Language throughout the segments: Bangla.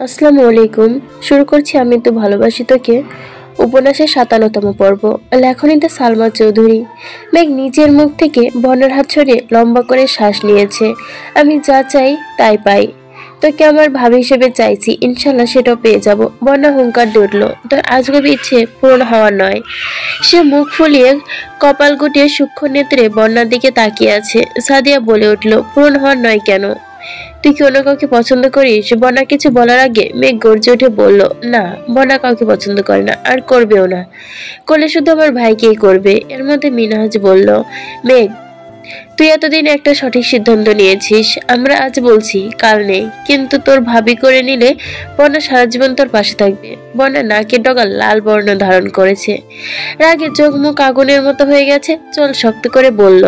আসসালামু আলাইকুম। শুরু করছি আমি তো ভালোবাসি তোকে উপন্যাসের ৫৭তম পর্ব। লেখনীতে সালমা চৌধুরী। মেঘ নিজের মুখ থেকে বর্ণার হাত ছড়িয়ে লম্বা করে শ্বাস নিয়েছে। আমি যা চাই তাই পাই। তোকে আমার ভাবি হিসেবে চাইছি, ইনশাল্লাহ সেটাও পেয়ে যাব। বর্ণা হুঙ্কার ধরল, তোর আজগবি ইচ্ছে পূরণ হওয়া নয়। সে মুখ ফুলিয়ে কপাল গুটিয়ে সূক্ষ্ম নেত্রে বর্ণার দিকে তাকিয়ে আছে। সাদিয়া বলে উঠল, পূরণ হওয়ার নয় কেন? তুই কি অন্য কাউকে পছন্দ করিস? বনা কিছু বলার আগে মেঘ গর্জে উঠে বলল, না, বনা কাউকে পছন্দ করে না, আর করবেও না। করলে শুধু আমার ভাইকেই করবে। এর মধ্যে মিনহাজ বলল, মেঘ, তুই এতদিন একটা সঠিক সিদ্ধান্ত নিয়েছিস। আমরা আজ বলছি, কাল নেই, কিন্তু তোর ভাবি করে নিলে বন্যা সারা জীবন তোর পাশে থাকবে। বন্যা নাকের ডগা লাল বর্ণ ধারণ করেছে, রাগে চোখ মুখ আগুনের মতো হয়ে গেছে। চল, শক্ত করে বলল,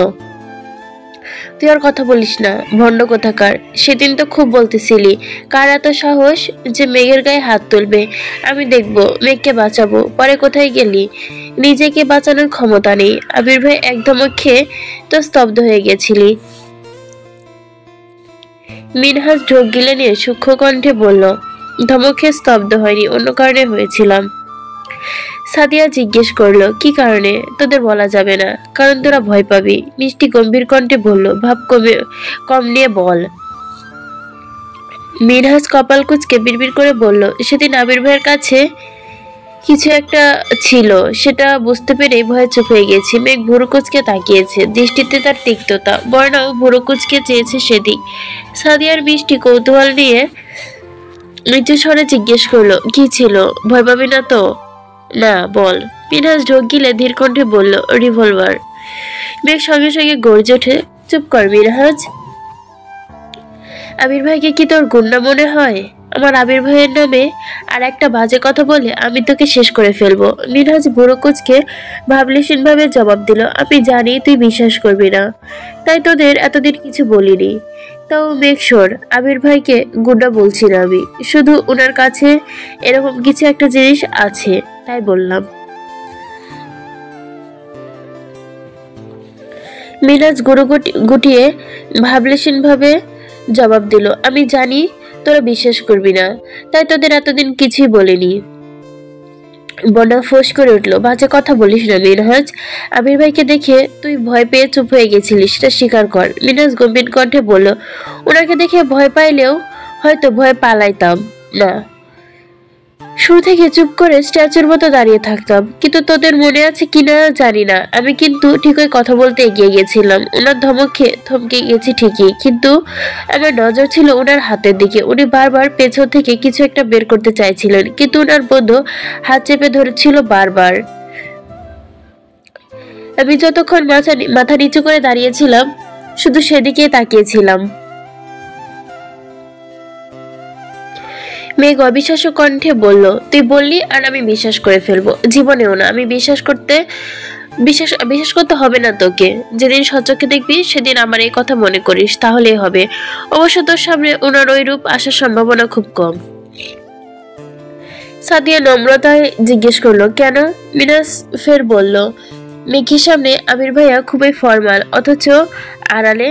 তুই আর কথা বলিস না, ভণ্ড কোথাকার। সেদিন তো খুব বলতেছিলি, কার এত সাহস যে মেঘের গায়ে হাত তুলবে। আমি দেখবো, মেঘকে বাঁচাবো। পরে কোথায় গেলি? নিজেকে বাঁচানোর ক্ষমতা নেই। আবির ভাই এক ধমক খেয়ে তো স্তব্ধ হয়ে গেছিলি। মিনহাজ ঢোক গিলে নিয়ে সূক্ষ্ম কণ্ঠে বলল, ধমক খেয়ে স্তব্ধ হয়নি, অন্য কারণে হয়েছিলাম। সাদিয়া জিজ্ঞেস করলো, কি কারণে? তোদের বলা যাবে না, কারণ তোরা ভয় পাবি। মিষ্টি গম্ভীর কণ্ঠে বলল, ভাব কম নিয়ে বল। মিনহাজ কপাল কুঁচকে বিড়বিড় করে বলল, সেদিন আবির ভাইয়ের কাছে কিছু একটা ছিল, সেটা বুঝতে পেরে ভয়ে চুপ হয়ে গেছি। মেঘ ভুরু কুঁচকে তাকিয়েছে, দৃষ্টিতে তার তিক্ততা। বর্ণাও ভুরু কুঁচকে চেয়েছে সেদিক। সাদিয়ার মিষ্টি কৌতূহল নিয়ে নিচু স্বরে জিজ্ঞেস করলো, কি ছিল? ভয় পাবি না তো? না, বল। মিনহাজ ঢোক গিলে ধীর কণ্ঠে বলল, রিভলভার। মেঘ সঙ্গে সঙ্গে গর্জে ওঠে, চুপ কর মিনহাজ। আবির ভাইকে কি তোর গুন্ডা মনে হয়? আমার আবির ভাইয়ের নামে আর একটা বাজে কথা বলে আমি তোকে শেষ করে ফেলবো। মিনহাজ বুড়ো কুচকে ভাবলেশীন ভাবে জবাব দিল, আমি জানি তুই বিশ্বাস করবি না, তাই তোদের এতদিন কিছু বলিনি। তাও মেক শিওর, আবির ভাইকে গুন্ডা বলছি না আমি, শুধু ওনার কাছে এরকম কিছু একটা জিনিস আছে, তাই বললাম। মিনহাজ গুটিয়ে ভাবলেশীন ভাবে জবাব দিল, আমি জানি তোরা বিশ্বাস করবি না, তাই তোদের এতদিন কিছুই বলিনি। বনা ফোঁস করে উঠলো, বাজে কথা বলিস না মিনহাজ। আবির ভাইকে দেখে তুই ভয় পেয়ে চুপ হয়ে গেছিলিস, সেটা স্বীকার কর। মিনহাজ গম্ভীর কণ্ঠে বলল, ওনাকে দেখে ভয় পাইলেও হয়তো ভয় পালাইতাম না। শুরু থেকে চুপ করে স্ট্যাচুর মতো দাঁড়িয়ে থাকতাম, কিন্তু তোদের মনে আছে কিনা জানি না, আমি কিন্তু ঠিকই কথা বলতে এগিয়ে গেছিলাম। ওনার ধমকে থমকে গেছি ঠিকই, কিন্তু আমার নজর ছিল ওনার হাতের দিকে। উনি বারবার পেছন থেকে কিছু একটা বের করতে চাইছিলেন, কিন্তু ওনার বন্ধু হাত চেপে ধরেছিল বারবার। আমি যতক্ষণ মাথা নিচু করে দাঁড়িয়েছিলাম, শুধু সেদিকেই তাকিয়েছিলাম। মেঘ অবিশ্বাস্য কণ্ঠে বলল, তুই বললি আর আমি বিশ্বাস করে ফেলবো? জীবনেও না। আমি বিশ্বাস করতে হবে না তোকে। যেদিন সচক্ষে দেখবি সেদিন আমার এই কথা মনে করিস, তাহলেই হবে। অবশ্য তোর সামনে ওনার ওই রূপ আসার সম্ভাবনা খুব কম। সাদিয়া নম্রতায় জিজ্ঞেস করলো, কেন? মিনাস ফের বলল, মেঘের সামনে আমির ভাইয়া খুবই ফর্মাল, অথচ আড়ালে।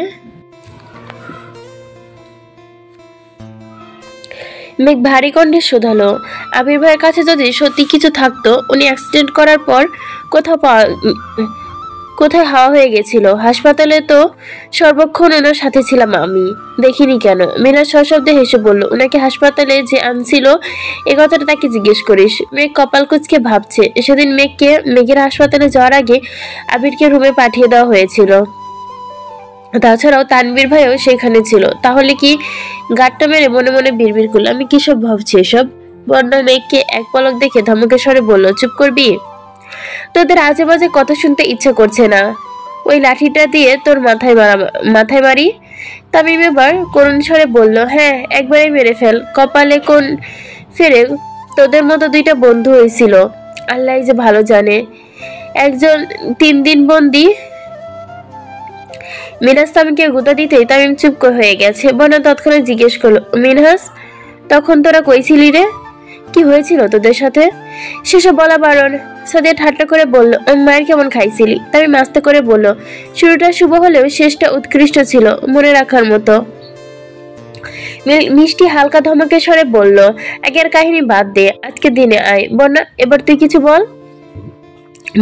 মেঘ ভারী কণ্ঠে শোধালো, আবির ভাইয়ের কাছে যদি সত্যি কিছু থাকতো, উনি অ্যাক্সিডেন্ট করার পর কোথায় হাওয়া হয়ে গেছিল? হাসপাতালে তো সর্বক্ষণ ওনার সাথে ছিলাম আমি, দেখিনি কেন? মিনা সশব্দে হেসে বলল, ওনাকে হাসপাতালে যে আনছিল এ কথাটা তাকে জিজ্ঞেস করিস। মেঘ কপাল কুঁচকে ভাবছে, সেদিন মেঘের হাসপাতালে যাওয়ার আগে আবিরকে রুমে পাঠিয়ে দেওয়া হয়েছিল। তাছাড়াও তানভীর ভাইও সেখানে ছিল। তাহলে কি? গাঁটটা মেরে মনে মনে বিড়বিড় করলো, আমি কি সব ভাবছি এসব? বন্যা মেঘকে এক পলক দেখে ধমকের স্বরে বলল, চুপ করবি? তোদের আজে বাজে কথা শুনতে ইচ্ছা করছে না? ওই লাঠিটা দিয়ে তোর মাথায় মারি? তামিম এবার করুণ স্বরে বলল, হ্যাঁ, একবারই মেরে ফেল। কপালে কোন ফেরে তোদের মতো দুইটা বন্ধু হয়েছিল, আল্লাহ যে ভালো জানে। একজন 3 দিন বন্দি। মিনহাজ তামিমকে গুঁতা দিতেই তামিম চুপ হয়ে গেছে। বনা তৎক্ষণাৎ জিজ্ঞেস করলো, মিনহাজ, তখন তোরা কইছিলি রে? কি হয়েছিল তোদের সাথে? সেসব বলা বারণ। সাদিয়া ঠাট্টা করে বলল, মায়ের কেমন খাইছিলি? তামিম আস্তে করে বলল, শুরুটা শুভ হলেও শেষটা উৎকৃষ্ট ছিল, মনে রাখার মতো। মিষ্টি হালকা ধমকে স্বরে বলল, আগের কাহিনী বাদ দে, আজকে দিনে আয়। বন্যা, এবার তুই কিছু বল।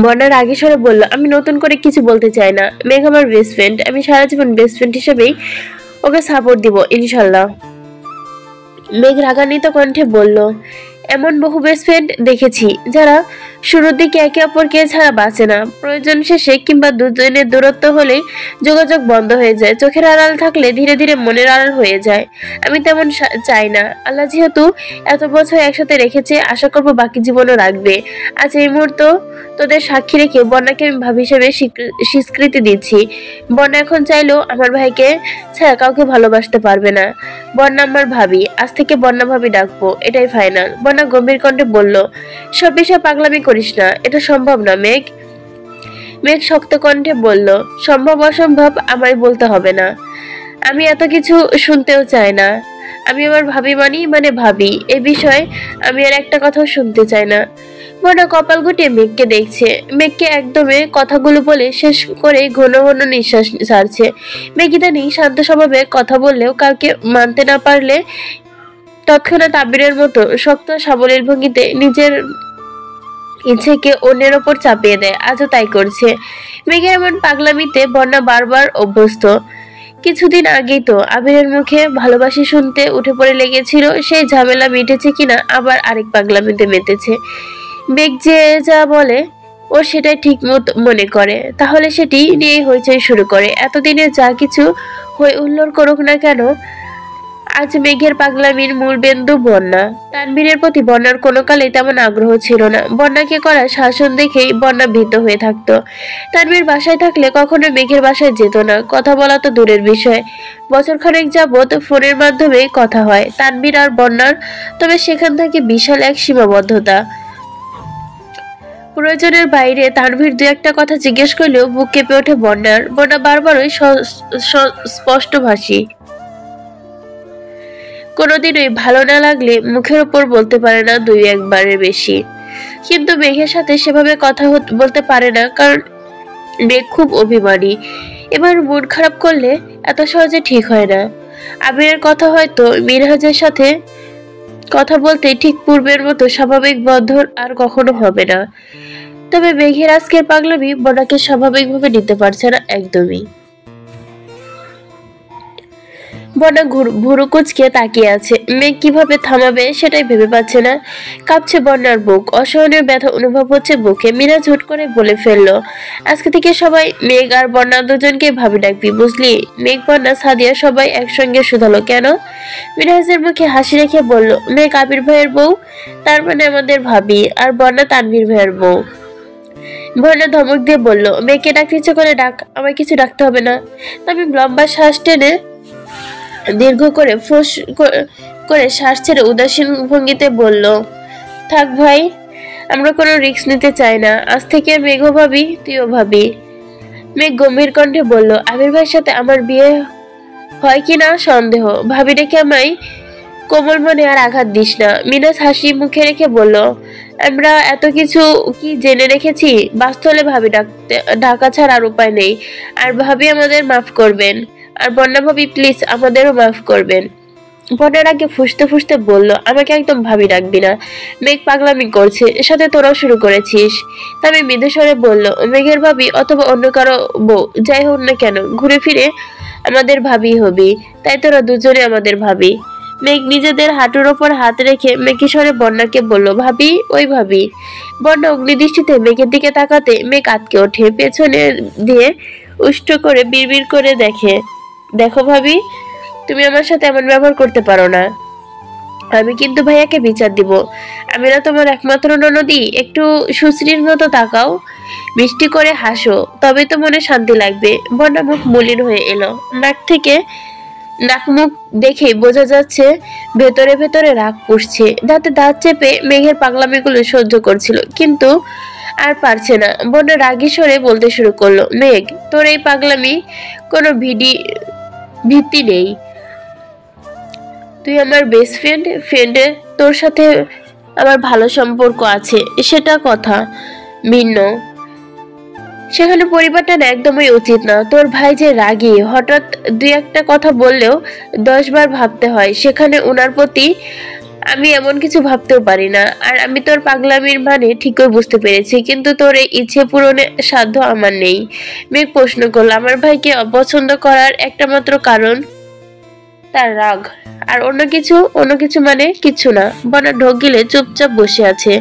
বন্যার আগে স্বরে বলল, আমি নতুন করে কিছু বলতে চাই না। মেঘ আমার বেস্ট ফ্রেন্ড, আমি সারা জীবন বেস্ট ফ্রেন্ড হিসেবেই ওকে সাপোর্ট দিব ইনশাল্লাহ। মেঘ রাগান্বিত কণ্ঠে বলল, এমন বহু বেস্ট ফ্রেন্ড দেখেছি যারা শুরুর দিকে একে অপরকে ছাড়া বাঁচে না, প্রয়োজন শেষে কিংবা দুজনের দূরত্ব হলেই যোগাযোগ বন্ধ হয়ে যায়। চোখের আড়াল থাকলে ধীরে ধীরে মনের আড়াল হয়ে যায়। আমি তেমন চাই না। আল্লাহ যেহেতু এত বছর একসাথে রেখেছে, আশা করবো বাকি জীবনও রাখবে। আজ এই মুহূর্ত তোদের সাক্ষী রেখে বন্যাকে আমি ভাবি হিসেবে স্বীকৃতি দিচ্ছি। বন্যা এখন চাইলেও আমার ভাইকে ছাড়া কাউকে ভালোবাসতে পারবে না। বন্যা আমার ভাবি, আজ থেকে বন্যা ভাবি ডাকবো, এটাই ফাইনাল। বন্যা গম্ভীর কণ্ঠে বলল, সব বিষয়ে পাগলামি করিস না, এটা সম্ভব না মেঘ। মেঘ শক্ত কণ্ঠে বলল, সম্ভব অসম্ভব আমায় বলতে হবে না, আমি এত কিছু শুনতেও চাই না। আমি আমার ভাবি মানে ভাবি, এ বিষয়ে আমি আর একটা কথাও শুনতে চাই না। বন্যা কপাল গুটিয়ে মেঘকে দেখছে। মেঘকে একদমে কথাগুলো বলে শেষ করে ঘন ঘন নিঃশ্বাস ছাড়ছে। মেঘ ইদানিং শান্ত স্বভাবে কথা বললেও কাউকে মানতে না পারলে তৎক্ষণাৎ আবিরের মতো শক্ত সাবলীল ভঙ্গিতে নিজের ইচ্ছেকে অন্যের ওপর চাপিয়ে দেয়। আজও তাই করছে। মেঘের এমন পাগলামিতে বন্যা বারবার অভ্যস্ত। কিছুদিন আগেই তো আবিরের মুখে ভালোবাসি শুনতে উঠে পড়ে লেগেছিল। সেই ঝামেলা মিটেছে কিনা আবার আরেক পাগলামিতে মেতেছে। মেঘ যে যা বলে ও সেটাই ঠিক মনে করে, তাহলে সেটি নিয়েই হইচই শুরু করে। এতদিনে যা কিছু হয়ে হুল্লোড় করুক না কেন, আজ মেঘের পাগলামির মূল বিন্দু বন্যা। তানভীরের প্রতি বন্যার কোনো কালেই তেমন আগ্রহ ছিল না। বন্যাকে করা শাসন দেখেই বন্যা ভীত হয়ে থাকতো। তানভীর বাসায় থাকলে কখনো মেঘের বাসায় যেত না। কথা বলা তো দূরের বিষয়, বছরখানেক যাবৎ ফোনের মাধ্যমে কথা হয় তানভীর আর বন্যার। তবে সেখান থেকে বিশাল এক সীমাবদ্ধতা। প্রয়োজনের বাইরে তানভীর দু একটা কথা জিজ্ঞেস করলেও বুক কেঁপে ওঠে বন্যার। বন্যা বারবারই স্পষ্টভাষী, কোনোদিনই ভালো না লাগলে মুখের উপর বলতে পারে না দুই একবারের বেশি। কিন্তু মেঘের সাথে সেভাবে কথা বলতে পারে না, কারণ মেঘ খুব অভিমানী। এবার মন খারাপ করলে এত সহজে ঠিক হয় না। আবিরের কথা হয়তো মিনহাজের সাথে কথা বলতে ঠিক পূর্বের মতো স্বাভাবিক বন্ধন আর কখনো হবে না। তবে মেঘের আজকের পাগলামি বন্যাকে স্বাভাবিকভাবে নিতে পারছে না একদমই। বন্যা ভুরু কুচকে তাকিয়ে আছে। মেঘ কিভাবে থামাবে সেটাই ভেবে পাচ্ছে না। কাঁপছে বন্যার বুক, অসহনীয় ব্যথা অনুভব হচ্ছে বুকে। মীরা ঝুট করে বলে ফেললো, আজকে থেকে সবাই মেঘ আর বন্যা দুজনকে ভাবি ডাকবি, বুঝলি? মেঘ, বন্যা, সাদিয়া সবাই একসঙ্গে শুধালো, কেন? মিনহাজের মুখে হাসি রেখে বলল, মেঘ আবির ভাইয়ের বউ, তার মানে আমাদের ভাবি, আর বন্যা তানভীর ভাইয়ের বউ। বন্যা ধমক দিয়ে বলল, মেঘকে ডাকতে ইচ্ছে করে ডাক, আমায় কিছু ডাকতে হবে না। আমি লম্বা শ্বাস টেনে দীর্ঘ করে ফোঁস করে শ্বাস ছেড়ে উদাসীন ভঙ্গিতে বলল, থাক ভাই, আমরা কোনো রিস্ক নিতে চাই না। আজ থেকে মেঘও ভাবি, তুইও ভাবি। মেঘ গম্ভীর কণ্ঠে বলল, আবির ভাইয়ের সাথে আমার বিয়ে হয় কি না সন্দেহ, ভাবি রেখে আমায় কোমল মনে আর আঘাত দিস না। মিনাজ হাসি মুখে রেখে বলল, আমরা এত কিছু কি জেনে রেখেছি? বাস্তবে ভাবি ঢাকা ছাড়া আর উপায় নেই। আর ভাবি আমাদের মাফ করবেন, আর বন্যা ভাবি প্লিজ আমাদেরও মাফ করবেন। বন্যার আগে ফুসতে ফুসতে বলল, আমাকে একদম ভাবি রাখবি না, মেঘ পাগলামি করছে, এর সাথে তোরাও শুরু করেছিস। আমি মৃদু স্বরে বলল, মেঘের ভাবি অথবা অন্য কারো বউ যাই হোক না কেন, ঘুরে ফিরে আমাদের ভাবি হবি, তাই তোরা দুজনে আমাদের ভাবি। মেঘ নিজেদের হাঁটুর ওপর হাত রেখে মেঘি স্বরে বন্যাকে বলল, ভাবি, ওই ভাবি। বন্যা অগ্নিদৃষ্টিতে মেঘের দিকে তাকাতে মেঘ আটকে ওঠে, পেছনে দিয়ে উষ্ট করে বিড়বিড় করে দেখো ভাবি, তুমি আমার সাথে এমন ব্যবহার করতে পারো না। আমি কিন্তু ভাইয়াকে বিচার দিব। আমি না তোমার একমাত্র ননদি? একটু সুশ্রীর মতো তাকাও, মিষ্টি করে হাসো, তবে তো মনে শান্তি লাগবে। বন্যা মুখ মলিন হয়ে এলো। নাক মুখ দেখেই বোঝা যাচ্ছে ভেতরে ভেতরে রাগ পুষছে। দাঁতে দাঁত চেপে মেঘের পাগলামিগুলো সহ্য করছিল, কিন্তু আর পারছে না। বন্যা রাগী স্বরে বলতে শুরু করলো, মেঘ, তোর এই পাগলামি কোনো ভিত্তি নেই। তুই আমার বেস্ট ফ্রেন্ডে তোর সাথে আমার ভালো সম্পর্ক আছে, সেটা কথা ভিন্ন। সেখানে পরিবারটা না একদমই উচিত না। তোর ভাই যে রাগী, হঠাৎ দুই একটা কথা বললেও 10 বার ভাবতে হয়। সেখানে ওনার প্রতি আমি এমন কিছু ভাবতেও পারি না। আর আমি তোর পাগলামির মানে ঠিকই বুঝতে পেরেছি, কিন্তু তোর এই ইচ্ছে পূরণের সাধ্য আমার নেই। মেঘ প্রশ্ন করলো, আমার ভাইকে অপছন্দ করার একটা মাত্র কারণ তার রাগ, আর অন্য কিছু মানে কিছু না। বনা ঢোক গিলে চুপচাপ বসে আছে।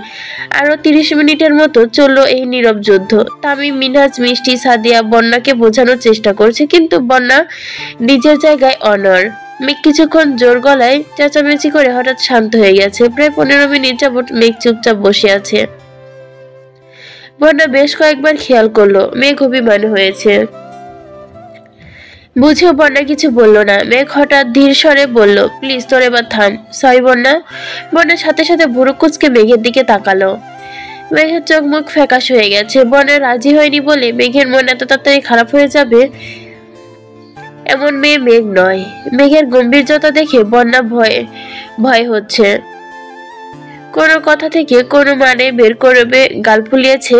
আরো 30 মিনিটের মতো চললো এই নীরব যুদ্ধ। তামিম, মিনহাজ, মিষ্টি, সাদিয়া বন্যাকে বোঝানোর চেষ্টা করছে, কিন্তু বন্যা নিজের জায়গায় অনড়। মেঘ কিছুক্ষণ জোর গলায় চেঁচামেচি করে হঠাৎ শান্ত হয়ে গেছে। প্রায় 15 মিনিট যাবৎ মেঘ চুপচাপ বসে আছে। বন্যা বেশ কয়েকবার খেয়াল করলো মেঘ অভিমান হয়েছে, বুঝেও বন্যা কিছু বললো না। মেঘ হঠাৎ ধীর স্বরে বলল, প্লিজ তোর এবার থাম। সরি বন্যা। বন্যার সাথে সাথে ভুরু কুচকে মেঘের দিকে তাকালো। মেঘের চোখ মুখ ফ্যাকাশ হয়ে গেছে। বন্যা রাজি হয়নি বলে মেঘের মন এত তাড়াতাড়ি খারাপ হয়ে যাবে এমন মেয়ে মেঘ নয়। মেঘের গম্ভীর্যতা দেখে বন্যা ভয় হচ্ছে। কোনো কথা থেকে কোনো মানে বের করবে গাল ফুলিয়েছে,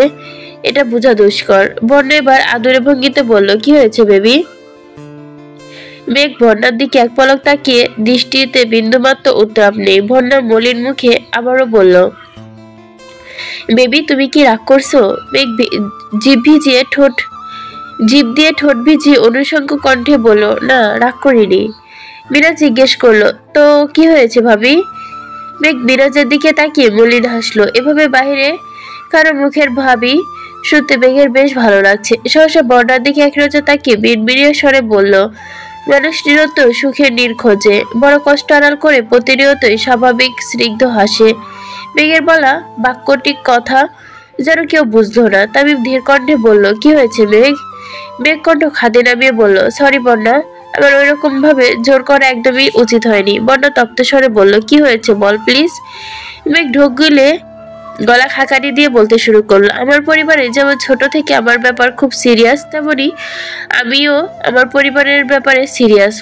এটা বোঝা দুষ্কর। বন্যা এবার আদুরে ভঙ্গিতে বলল, কি হয়েছে বেবি? মেঘ বন্যার দিকে এক পলক তাকিয়ে, দৃষ্টিতে বিন্দুমাত্র উত্তাপ নেই। বন্যা মলিন মুখে আবারও বলল, বেবি তুমি কি রাগ করছো? মেঘ জিভ দিয়ে ঠোঁট ভিজিয়ে অনুষঙ্গ কণ্ঠে বলল, না রাগ করিনি। মিরাজ জিজ্ঞেস করলো, তো কি হয়েছে ভাবি? মেঘ মিরাজের দিকে তাকিয়ে মলিন হাসলো। এভাবে বাহিরে কারো মুখের ভাবি শুনতে মেঘের বেশ ভালো লাগছে। সহসা বন্যার দিকে এক নজর তাকিয়ে বিড়বিড়িয়ে স্বরে বলল, মানুষ নিরন্তর সুখের খোঁজে, বড় কষ্ট আড়াল করে প্রতিনিয়তই স্বাভাবিক স্নিগ্ধ হাসে। মেঘের বলা বাক্যটি কথা যেন কেউ বুঝলো না। তামিম ধীর কণ্ঠে বলল, কি হয়েছে মেঘ? মেঘ কণ্ঠ খাদে নামিয়ে বলল, সরি বন্যা, আমার ওইরকম ভাবে জোর করা একদমই উচিত হয়নি। বন্যা তপ্ত স্বরে বলল, কি হয়েছে বল প্লিজ। মেঘ ঢোক গিলে গলা খাকারি দিয়ে বলতে শুরু করলো, আমার পরিবারে যেমন ছোট থেকে আমার ব্যাপার খুব সিরিয়াস, তেমনি আমিও আমার পরিবারের ব্যাপারে সিরিয়াস।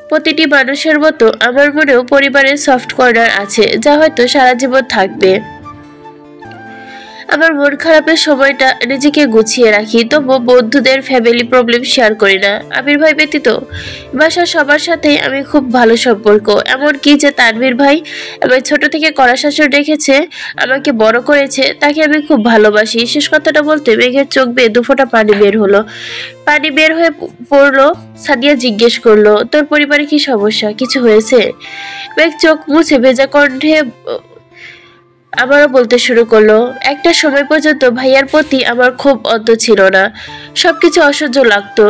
প্রতিটি মানুষের মতো আমার মনেও পরিবারের সফট কর্নার আছে, যা হয়তো সারা জীবন থাকবে। আমার মন খারাপের সময়টা নিজেকে গুছিয়ে রাখি, তবু বন্ধুদের ফ্যামিলি প্রবলেম শেয়ার করি না। আবির ভাই ব্যতীত বাসার সবার সাথে আমি খুব ভালো সম্পর্ক, এমনকি যে তানভীর ভাই আমার ছোট থেকে কড়া শাসন রেখেছে, আমাকে বড় করেছে, তাকে আমি খুব ভালোবাসি। শেষ কথাটা বলতে মেঘের চোখ বেয়ে দুফোঁটা পানি বের হলো। পানি বের হয়ে পড়লো। সাদিয়া জিজ্ঞেস করলো, তোর পরিবারে কি সমস্যা? কিছু হয়েছে? মেঘ চোখ মুছে ভেজা কণ্ঠে আবারও বলতে শুরু করলো, একটা সময় পর্যন্ত ভাইয়ার প্রতি আমার খুব অদ্য ছিল না, সবকিছু অসহ্য লাগতো,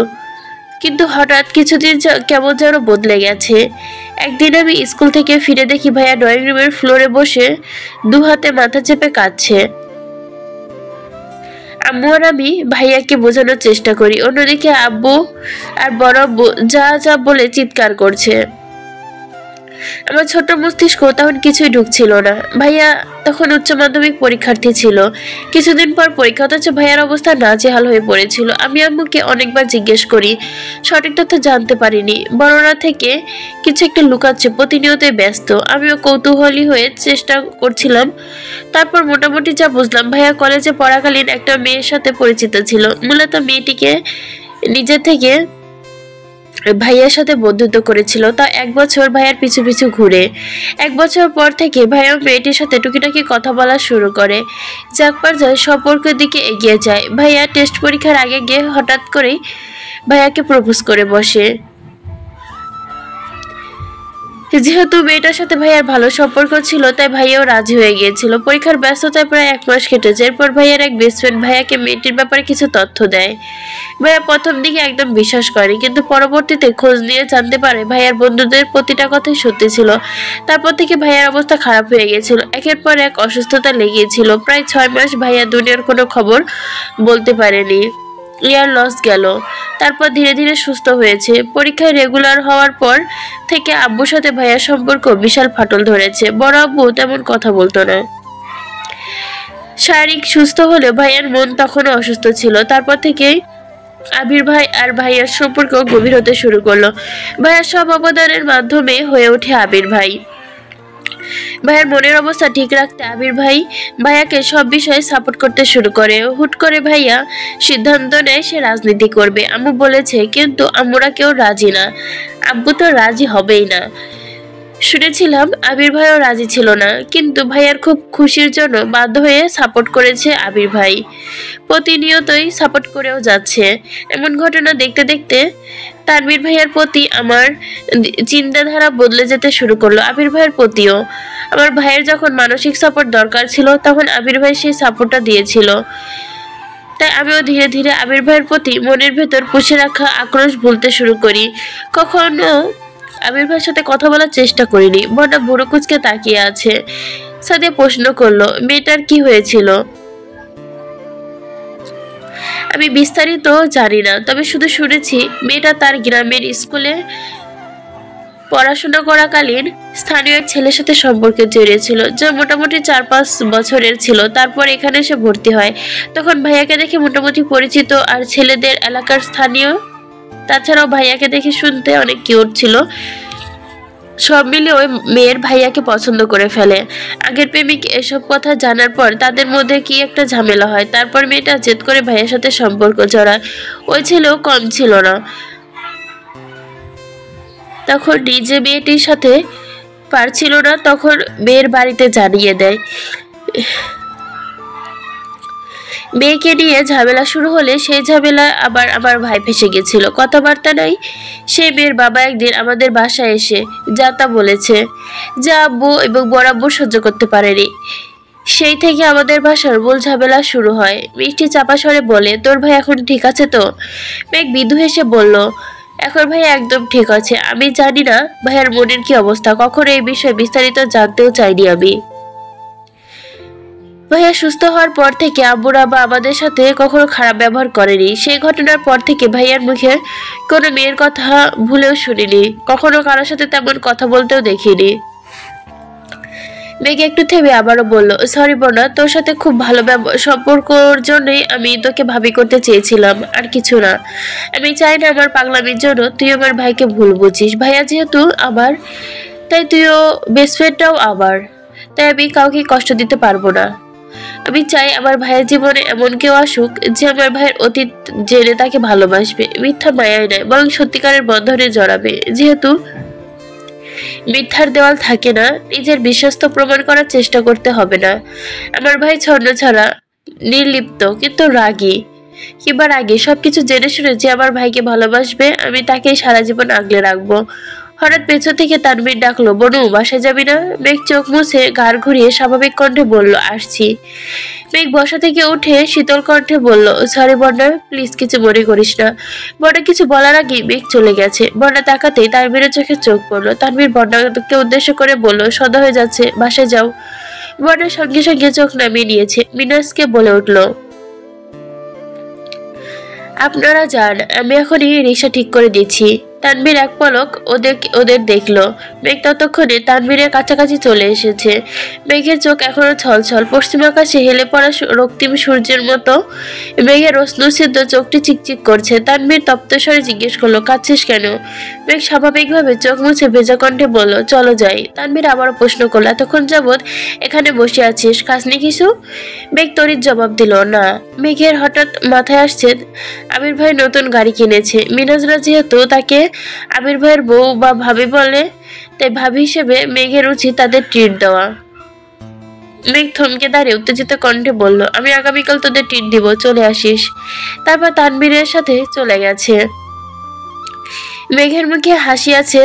কিন্তু হঠাৎ কিছুদিন কেমন যেন বদলে গেছে। একদিন আমি স্কুল থেকে ফিরে দেখি ভাইয়া ড্রয়িং রুমের ফ্লোরে বসে দু হাতে মাথা চেপে কাঁদছে। আম্মু আর আমি ভাইয়াকে বোঝানোর চেষ্টা করি, অন্যদিকে আব্বু আর বড় আব্বু যা যা বলে চিৎকার করছে। আমার ছোট মস্তিষ্ক তখন কিছুই ঢুকছিল না। ভাইয়া তখন উচ্চ মাধ্যমিক পরীক্ষার্থী ছিল। কিছুদিন পর পরীক্ষা, অথচ ভাইয়ার অবস্থা নাজেহাল হয়ে পড়েছিল। আমি আম্মুকে অনেকবার জিজ্ঞেস করি, সঠিক তথ্য জানতে পারিনি। বড়রা থেকে কিছু একটা লুকাচ্ছে, প্রতিনিয়তই ব্যস্ত। আমিও কৌতূহলী হয়ে চেষ্টা করছিলাম। তারপর মোটামুটি যা বুঝলাম, ভাইয়া কলেজে পড়াকালীন একটা মেয়ের সাথে পরিচিত ছিল। মূলত মেয়েটিকে নিজে থেকে ভাইয়ার সাথে বন্ধুত্ব করেছিল, তা 1 বছর ভাইয়ার পিছু পিছু ঘুরে। 1 বছর পর থেকে ভাইয়া মেয়েটির সাথে টুকিটাকি কথা বলা শুরু করে। যাক পর্যায়ে সম্পর্কের দিকে এগিয়ে যায়। ভাইয়া টেস্ট পরীক্ষার আগে গিয়ে হঠাৎ করেই ভাইয়াকে প্রপোজ করে বসে। যেহেতু মেয়েটার সাথে ভাইয়ার ভালো সম্পর্ক ছিল, তাই ভাইয়াও রাজি হয়ে গিয়েছিল। পরীক্ষার ব্যস্ততায় প্রায় 1 মাস কেটেছে। এরপর ভাইয়ার এক বেস্ট ফ্রেন্ড ভাইয়াকে মেয়েটির ব্যাপারে কিছু তথ্য দেয়। ভাইয়া প্রথম দিকে একদম বিশ্বাস করেনি, কিন্তু পরবর্তীতে খোঁজ নিয়ে জানতে পারে ভাইয়ার বন্ধুদের প্রতিটা কথাই সত্যি ছিল। তারপর থেকে ভাইয়ার অবস্থা খারাপ হয়ে গিয়েছিল। একের পর এক অসুস্থতা লেগেছিল। প্রায় 6 মাস ভাইয়া দুনিয়ার কোনো খবর বলতে পারেনি। ইয়ার লস গেল। তারপর ধীরে ধীরে সুস্থ হয়েছে। পরীক্ষায় রেগুলার হওয়ার পর থেকে আব্বুর সাথে ভাইয়ার সম্পর্ক বিশাল ফাটল ধরেছে। বড় আব্বু তেমন কথা বলতো না। শারীরিক সুস্থ হলে ভাইয়ার মন তখনও অসুস্থ ছিল। তারপর থেকেই আবির ভাই আর ভাইয়ার সম্পর্ক গভীর হতে শুরু করলো। ভাইয়ার সব অবদানের মাধ্যমে হয়ে ওঠে আবির ভাই। ভাইয়ার মনের অবস্থা ঠিক রাখতে আবির ভাই ভাইয়াকে সব বিষয়ে সাপোর্ট করতে শুরু করে। হুট করে ভাইয়া সিদ্ধান্ত নেয় সে রাজনীতি করবে। আম্মু বলেছে, কিন্তু আম্মুরা কেউ রাজি না। আব্বু তো রাজি হবেই না। শুনেছিলাম আবির ভাইও রাজি ছিল না, কিন্তু ভাইয়ার খুব খুশির জন্য বাধ্য হয়ে সাপোর্ট করেছে আবির ভাই। প্রতিনিয়তই সাপোর্ট করেও যাচ্ছে। এমন ঘটনা দেখতে দেখতে তানভীর ভাইয়ার প্রতি আমার চিন্তাধারা বদলে যেতে শুরু করলো, আবির ভাইয়ের প্রতিও। আমার ভাইয়ের যখন মানসিক সাপোর্ট দরকার ছিল তখন আবির ভাই সেই সাপোর্টটা দিয়েছিল। তাই আমিও ধীরে ধীরে আবির ভাইয়ের প্রতি মনের ভেতর পুষে রাখা আক্রোশ ভুলতে শুরু করি। কখনো আবির ভাইয়ের সাথে কথা বলার চেষ্টা করিনি। বড় বুড়ো কুচকে তাকিয়ে আছে। সাদিয়া প্রশ্ন করলো, মেয়েটার কি হয়েছিল? আমি বিস্তারিত জানি না, তবে শুধু শুনেছি মেয়েটা তার গ্রামের স্কুলে পড়াশোনা করাকালীন স্থানীয় এক ছেলের সাথে সম্পর্কে জড়িয়েছিল, যা মোটামুটি 4-5 বছরের ছিল। তারপর এখানে এসে ভর্তি হয়। তখন ভাইয়াকে দেখে মোটামুটি পরিচিত আর ছেলেদের এলাকার স্থানীয়। তাছাড়াও ভাইয়াকে দেখে শুনতে অনেক কিউট ছিল। সব মিলে ওই মেয়ের ভাইয়াকে পছন্দ করে ফেলে। আগের প্রেমিক এসব কথা জানার পর তাদের মধ্যে কি একটা ঝামেলা হয়। তারপর মেয়েটা জেদ করে ভাইয়ের সাথে সম্পর্ক জড়ায়। ওই ছেলেও কম ছিল না। তখন নিজে মেয়েটির সাথে পারছিল না, তখন মেয়ের বাড়িতে জানিয়ে দেয়। মেয়েকে নিয়ে ঝামেলা শুরু হলে সেই ঝামেলা আবার আমার ভাই ফেসে গেছিল। কথাবার্তা নাই। সেই মেয়ের বাবা একদিন আমাদের বাসায় এসে যা তা বলেছে, যা আব্বু এবং বড় আব্বু সহ্য করতে পারেনি। সেই থেকে আমাদের বাসার মূল ঝামেলা শুরু হয়। মিষ্টি চাপা স্বরে বলে, তোর ভাই এখন ঠিক আছে তো? মেঘ মৃদু হেসে বলল, এখন ভাই একদম ঠিক আছে। আমি জানি না ভাইয়ার মনের কি অবস্থা। কখনো এই বিষয়ে বিস্তারিত জানতেও চাইনি আমি। ভাইয়া সুস্থ হওয়ার পর থেকে আব্বুরা বা আমাদের সাথে কখনো খারাপ ব্যবহার করেনি। সেই ঘটনার পর থেকে ভাইয়ার মুখে কোনো মেয়ের কথা ভুলেও শুনিনি। কখনো কারোর সাথে তেমন কথা বলতেও দেখিনি। মেঘ একটু থেমে আবারও বলল, সরি বোনা, তোর সাথে খুব ভালো সম্পর্কর জন্যই আমি তোকে ভাবি করতে চেয়েছিলাম, আর কিছু না। আমি চাই না আমার পাগলামির জন্য তুই আমার ভাইকে ভুল বুঝিস। ভাইয়া যেহেতু আমার, তাই তুইও বেস্ট ফ্রেন্ডটাও আমার। তাই আমি কাউকে কষ্ট দিতে পারবো না। আমি চাই আমার ভাইয়ের জীবনে এমন কেউ আসুক যে আমার ভাইয়ের অতীত জেনে তাকে ভালোবাসবে, মিথ্যা মায়ায় নয় বরং সত্যিকারের বন্ধনে জড়াবে। যেহেতু মিথ্যার দেওয়াল থাকে না, নিজের বিশ্বস্ত প্রমাণ করার চেষ্টা করতে হবে না। আমার ভাই ছন্নছাড়া, নির্লিপ্ত, কিন্তু রাগী কিংবা রাগী সবকিছু জেনে শুনে যে আমার ভাইকে ভালোবাসবে, আমি তাকেই সারা জীবন আগলে রাখবো। হঠাৎ পেছন থেকে তানভীর ডাকলো, বনু বাসায় যাবি না? মেঘ চোখ মুছে ঘাড় ঘুরিয়ে স্বাভাবিক কণ্ঠে বলল, আসছি। মেঘ বসা থেকে উঠে শীতল কণ্ঠে বলল, সরি বন্যা, প্লিজ কিছু মনে করিস না। বন্যা কিছু বলার আগে মেঘ চলে গেছে। বন্যা তাকাতেই তানভীরের চোখে চোখ পড়লো। তানভীর বন্যাকে উদ্দেশ্য করে বলল, সন্ধ্যা হয়ে যাচ্ছে, বাসায় যাও। বন্যা সঙ্গে সঙ্গে চোখ নামিয়ে নিয়েছে। মিনাজকে বলে উঠল, আপনারা যান, আমি এখনই রিক্সা ঠিক করে দিচ্ছি। তানভীর এক পলক ওদের দেখলো। মেঘ ততক্ষণে তানভীরের কাছাকাছি চলে এসেছে। মেঘের চোখ এখনো ছলছল, পশ্চিম আকাশে হেলে পড়া রক্তিম সূর্যের মতো মেঘের রশ্মিসিদ্ধ চোখটি চিকচিক করছে। তানভীর তপ্ত স্বরে জিজ্ঞেস করলো, কাঁদছিস কেন? মেঘ স্বাভাবিকভাবে চোখ মুছে ভেজা কণ্ঠে বলল, চলো যাই। তানভীর আবারও প্রশ্ন করলো, এতক্ষণ যাবৎ এখানে বসে আছিস, খাসনি কিছু? মেঘ তড়িৎ জবাব দিল, না। মেঘের হঠাৎ মাথায় আসছে আবির ভাই নতুন গাড়ি কিনেছে। মিনাজরা যেহেতু তাকে আবির ভাইয়ের বউ বা ভাবি বলে, তাই ভাবি হিসেবে মেঘের উচিত তাদের ট্রিট দেওয়া। মেঘ থমকে দাঁড়িয়ে উত্তেজিত কণ্ঠে বলল, আমি আগামীকাল তোদের ট্রিট দিব, চলে আসিস। তারপর তানভীরের সাথে চলে গেছে। মেঘের মুখে হাসি আছে,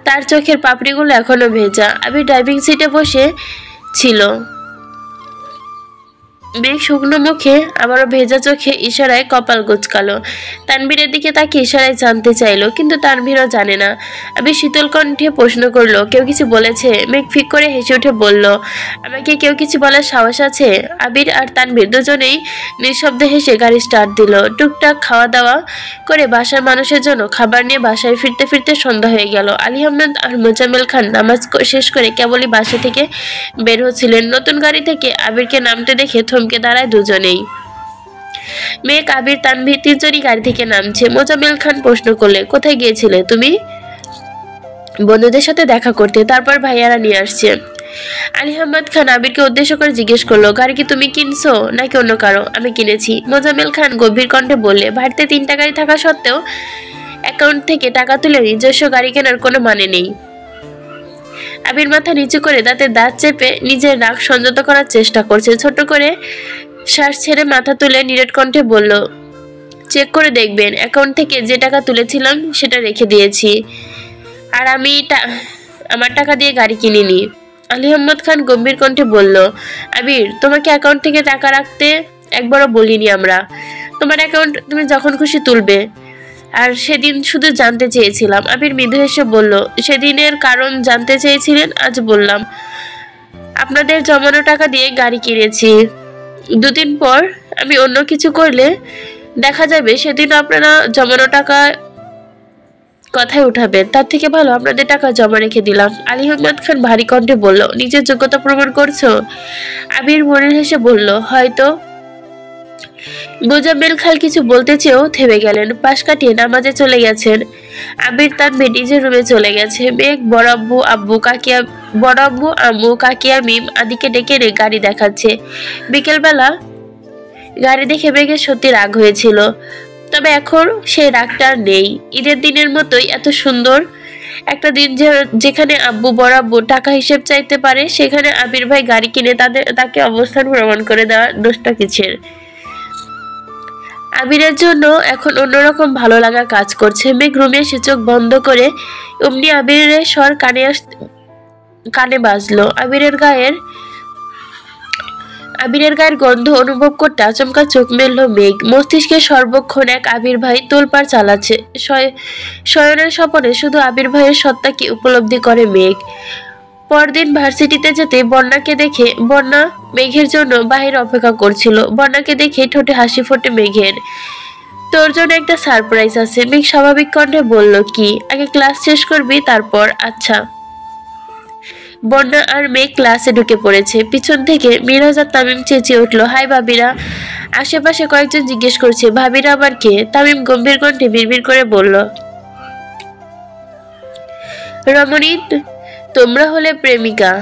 তার চোখের পাপড়িগুলো এখনো ভেজা। আবির ড্রাইভিং সিটে বসে ছিল। মেঘ শুকনো মুখে আবারও ভেজা চোখে ইশারায় কপাল কুঁচকালো। তানভীরের দিকে তাকে ইশারায় জানতে চাইলো, কিন্তু তানভীরও জানে না। আমি শীতল কণ্ঠে প্রশ্ন করলো, কেউ কিছু বলেছে? মেঘ ফিক করে হেসে উঠে বলল, আমাকে কেউ কিছু বলার সাহস আছে? আবির আর তানভীর দুজনেই নিঃশব্দে হেসে গাড়ি স্টার্ট দিল। টুকটাক খাওয়া দাওয়া করে বাসার মানুষের জন্য খাবার নিয়ে বাসায় ফিরতে ফিরতে সন্ধ্যা হয়ে গেল। আলী আহমেদ আর মোজাম্মেল খান নামাজ শেষ করে কেবলই বাসা থেকে বের হচ্ছিলেন। নতুন গাড়ি থেকে আবিরকে নামতে দেখে থমকে দাঁড়ায় দুজনেই। মেঘ, আবির, তানভীর তিনজনই গাড়ি থেকে নামছে। মোজাম্মেল খান প্রশ্ন করলে, কোথায় গিয়েছিলে তুমি? বন্ধুদের সাথে দেখা করতে, তারপর ভাইয়ারা নিয়ে আসছে। আলী আহমদ খান আবিরকে উদ্দেশ্য করে জিজ্ঞেস করলো, গাড়ি কি তুমি কিনছো নাকি অন্য কারো? আমি কিনেছি। মোজাম্মেল খান গভীর কণ্ঠে বললে, বাড়িতে 3টা গাড়ি থাকা সত্ত্বেও অ্যাকাউন্ট থেকে টাকা তুলে নিজস্ব গাড়ি কেনার কোনো মানে নেই। আবির মাথা নিচু করে দাঁতে দাঁত চেপে নিজের রাগ সংযত করার চেষ্টা করছে। ছোট করে শ্বাস ছেড়ে মাথা তুলে নিরেট কণ্ঠে বলল, চেক করে দেখবেন, অ্যাকাউন্ট থেকে যে টাকা তুলেছিলাম সেটা রেখে দিয়েছি, আর আমি আমার টাকা দিয়ে গাড়ি কিনিনি। আলী আহমদ খান গম্ভীর কণ্ঠে বলল, আবির, তোমাকে অ্যাকাউন্ট থেকে টাকা রাখতে একবারও বলিনি আমরা। তোমার অ্যাকাউন্ট তুমি যখন খুশি তুলবে। আর সেদিন শুধু জানতে চেয়েছিলাম। আবির মৃদু হেসে বলল, সেদিনের কারণ জানতে চেয়েছিলেন? আজ বললাম, আপনাদের জমানো টাকা দিয়ে গাড়ি কিনেছি। 2 দিন পর আমি অন্য কিছু করলে দেখা যাবে সেদিন আপনারা জমানো টাকা কথায় উঠাবেন। তার থেকে ভালো আপনাদের টাকা জমা রেখে দিলাম। আলী আহমদ খান ভারী কণ্ঠে বলল, নিজের যোগ্যতা প্রমাণ করছো? আবির মনে হেসে বলল, হয়তো। মোজাম্মেল খান কিছু বলতে চেয়েও থেমে গেলেন। পাশ কাটিয়ে নামাজে চলে গেছেন। আবির তার নিজের রুমে চলে গেছে। মেঘ বড় আব্বু আম্মু কাকিয়া মিম আদিকে ডেকে গাড়ি দেখাচ্ছে। বিকেলবেলা গাড়ি দেখে মেঘের সত্যি রাগ হয়েছিল, তবে এখন সেই রাগটা নেই। ঈদের দিনের মতোই এত সুন্দর একটা দিন যেখানে আব্বু বড় আব্বু টাকা হিসেব চাইতে পারে, সেখানে আবির ভাই গাড়ি কিনে তাকে অবস্থান প্রমাণ করে দেওয়ার দোষটা কিসের? আবিরের জন্য এখন অন্যরকম ভালো লাগা কাজ করছে। মেঘ রুমে এসে চোখ বন্ধ করে অমনি আবিরের স্বর কানে বাজলো। আবিরের গায়ের গন্ধ অনুভব করতে আচমকা চোখ মেলল মেঘ। মস্তিষ্কে সর্বক্ষণ এক আবির ভাই তোলপাড় চালাচ্ছে। শয়নের স্বপনে শুধু আবির ভাইয়ের সত্তাকে উপলব্ধি করে মেঘ। পরদিন ভার্সিটিতে যেতে বন্যা মেঘের জন্য বাহিরে অপেক্ষা করছিল। বন্যাকে দেখে ঠোঁটে হাসি ফোটে মেঘের। তোর জন্য একটা সারপ্রাইজ আছে। মেঘ স্বাভাবিক কণ্ঠে বলল, কি? আগে ক্লাস শেষ করবি, তারপর? আচ্ছা। বন্যা আর মেঘ ক্লাসে ঢুকে পড়েছে। পিছন থেকে মিরাজ আর তামিম চেঁচিয়ে উঠল, হাই ভাবিরা। আশেপাশে কয়েকজন জিজ্ঞেস করছে, ভাবিরা আবার কে? তামিম গম্ভীর কণ্ঠে বিড়বিড় করে বলল, রমণী, তোমরা হলে প্রেমিকা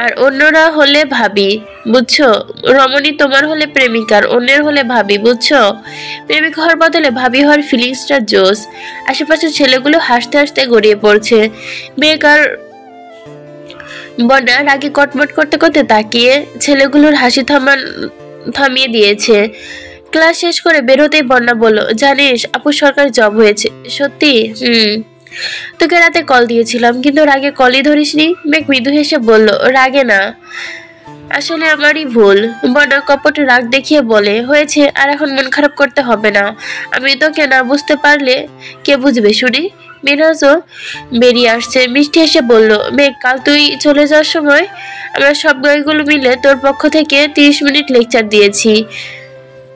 আর অন্যরা হলে ভাবি, বুঝছো? রমণী তোমার হলে প্রেমিকার, অন্যের হলে ভাবি, বুঝছো? প্রেমিক হওয়ার বদলে ভাবি হওয়ার ফিলিংসটা জোস। আশেপাশের ছেলেগুলো হাসতে হাসতে গড়িয়ে পড়ছে। মেঘ আর বন্যা রাগে কটমট করতে করতে তাকিয়ে ছেলেগুলোর হাসি থামিয়ে দিয়েছে। ক্লাস শেষ করে বেরোতেই বন্যা বলল, জানিস আপু সরকারি জব হয়েছে। সত্যি? তোকে রাতে কল দিয়েছিলাম, কিন্তু রাগে কলই ধরিসনি। মেঘ মৃদু হেসে বলল, রাগে না, আসলে আমারই ভুল। বন্যা কপটে রাগ দেখিয়ে বলে, হয়েছে, আর এখন মন খারাপ করতে হবে না। আমি তোকে না বুঝতে পারলে কে বুঝবে শুনি? মিরাজও বেরিয়ে আসছে। মিষ্টি এসে বলল, মেঘ, কাল তুই চলে যাওয়ার সময় আমরা সব গাইগুলো মিলে তোর পক্ষ থেকে 30 মিনিট লেকচার দিয়েছি।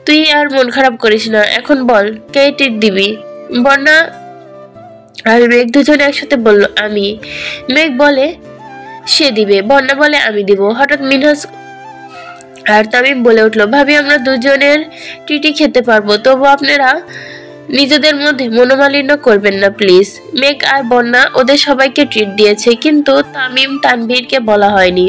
তুই আর মন খারাপ করিস না। এখন বল, কে ট্রিট দিবি? বন্যা আর মেঘ দুজনে একসাথে বলল, আমি। মেঘ বলে সে দিবে, বন্যা বলে আমি দিব। হঠাৎ মিনহাজ আর তামিম বলে উঠলো, ভাবি আমরা দুজনের ট্রিটই খেতে পারবো, তবু আপনারা নিজেদের মধ্যে মনোমালিন্য করবেন না প্লিজ। মেঘ আর বন্যা ওদের সবাইকে ট্রিট দিয়েছে, কিন্তু তামিম তানভীরকে বলা হয়নি।